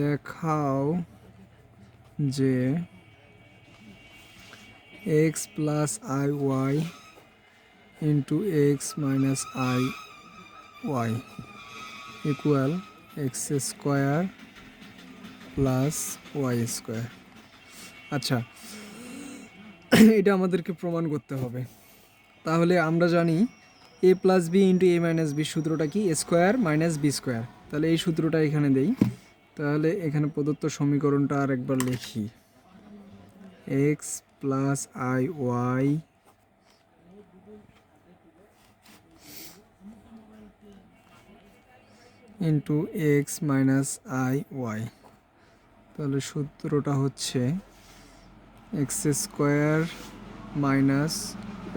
দেখাও যে x plus i y into x minus i y equal x square plus y square. আচ্ছা, এটা আমাদেরকে প্রমাণ করতে হবে। তাহলে আমরা জানি a plus b into a minus b সূত্রটা কি, a square minus b square. তাহলে এই সূত্রটা এখানে দেই। তাহলে এখানে প্রদত্ত সমীকরণটা আর একবার লিখি, x plus i y into x minus i y. তাহলে সূত্রটা হচ্ছে x square minus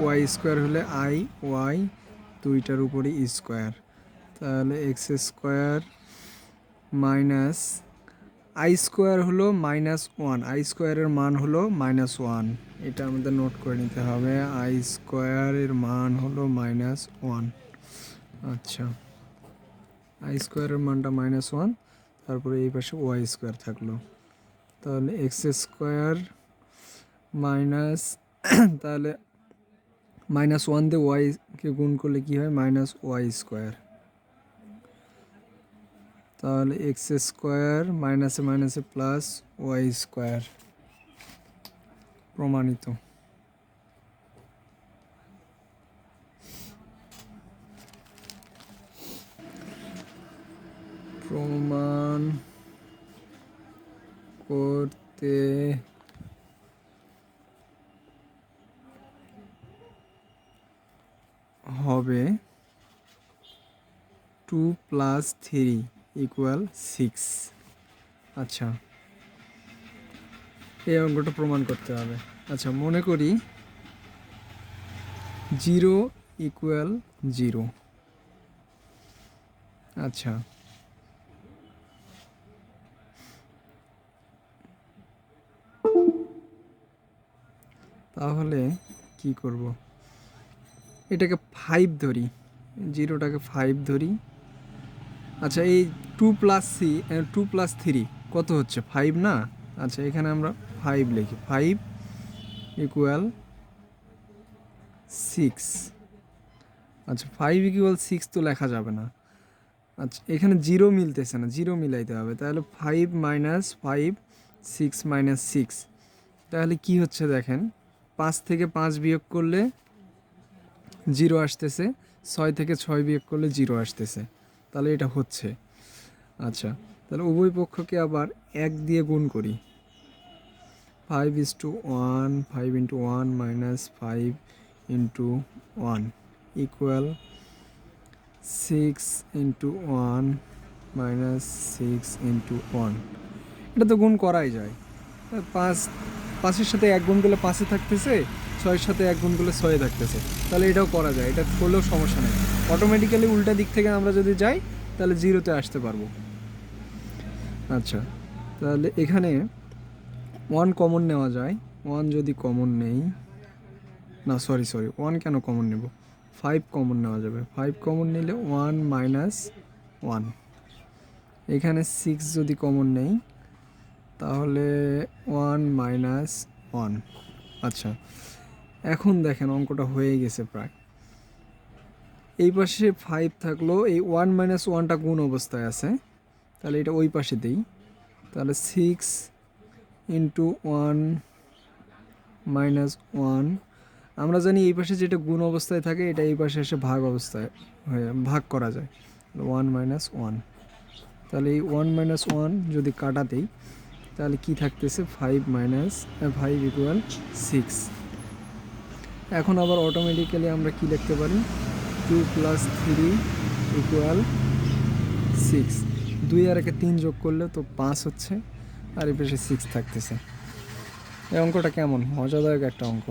y square হলে আই ওয়াই দুইটার উপরে স্কোয়ার। তাহলে x square minus i square হলো মাইনাস ওয়ান, আই স্কোয়ারের মান হলো মাইনাস ওয়ান। এটা আমাদের নোট করে নিতে হবে, আই স্কোয়ারের মান হলো মাইনাস ওয়ান। আচ্ছা, আই স্কোয়ারের মানটা মাইনাস ওয়ান, তারপরে এই পাশে ওয়াই স্কোয়ার থাকলো। তাহলে এক্স স্কোয়ার মাইনাস, তাহলে মাইনাস ওয়ান দিয়ে ওয়াইকে গুণ করলে কী হয়, মাইনাস ওয়াই স্কোয়ার। তাহলে এক্স স্কোয়ার মাইনাসে মাইনাসে প্লাস ওয়াই স্কোয়ার। প্রমাণিত। প্রমাণ করতে হবে 2 প্লাস 3 ইকুয়াল 6। আচ্ছা, এই অঙ্কটা প্রমাণ করতে হবে। আচ্ছা, মনে করি 0 ইকুয়াল 0। আচ্ছা, তাহলে কি করব, এটাকে 5 ধরি, 0টাকে 5 ধরি। আচ্ছা, এই 2 প্লাস 3 কত হচ্ছে, 5 না? আচ্ছা, এখানে আমরা 5 লিখি, 5 ইকুয়াল 6। আচ্ছা, 5 ইকুয়াল 6 তো লেখা যাবে না। আচ্ছা, এখানে 0 মিলতেছে না, 0 মিলাইতে হবে। তাহলে 5 মাইনাস 5, 6 মাইনাস 6। তাহলে কি হচ্ছে দেখেন, 5 থেকে 5 বিয়োগ করলে 0 আসতেছে, 6 থেকে 6 বিয়োগ করলে 0 আসতেছে। তাহলে এটা হচ্ছে। আচ্ছা, তাহলে উভয় পক্ষকে আবার 1 দিয়ে গুণ করি। 5:1, 5 into 1 minus 5 into 1 equal 6 into 1 minus 6 into 1। এটা তো গুণ করাই যায়। 5-5-এর সাথে 1 গুণ করলে 5-এ থাকতেছে, 6-এর সাথে 1 গুণ করলে 6-এ থাকতেছে। তাহলে এটাও করা যায়, এটা করলেও সমস্যা নেই। অটোমেটিক্যালি উল্টা দিক থেকে আমরা যদি যাই তাহলে 0-তে আসতে পারবো। আচ্ছা, তাহলে এখানে 1 কমন নেওয়া যায়। 1 যদি কমন নেই, না সরি 1 কেন কমন নেব, 5 কমন নেওয়া যাবে। 5 কমন নিলে 1 মাইনাস 1। এখানে 6 যদি কমন নেই তাহলে 1 মাইনাস 1। আচ্ছা, এখন দেখেন অঙ্কটা হয়ে গেছে প্রায়। এই পাশে 5 থাকলো, এই 1 মাইনাস 1টা গুণ অবস্থায় আছে। তাহলে এটা ওই পাশে দিই। তাহলে 6 ইন্টু 1 মাইনাস 1। আমরা জানি এই পাশে যেটা গুণ অবস্থায় থাকে এটা এই পাশে এসে ভাগ অবস্থায় ভাগ করা যায়। 1 মাইনাস 1। তাহলে এই 1 মাইনাস 1 যদি কাটা দিই তাহলে কি থাকতেছে, 5 মাইনাস 5 ইকুয়াল 6। এখন আবার অটোমেটিক্যালি আমরা কি লিখতে পারি, 2 প্লাস 3 ইকুয়াল 6। 2 আর 1 3 যোগ করলে তো 5 হচ্ছে, আর এই পাশে 6 থাকতেছে। এই অঙ্কটা কেমন, মজাদায়ক একটা অঙ্ক।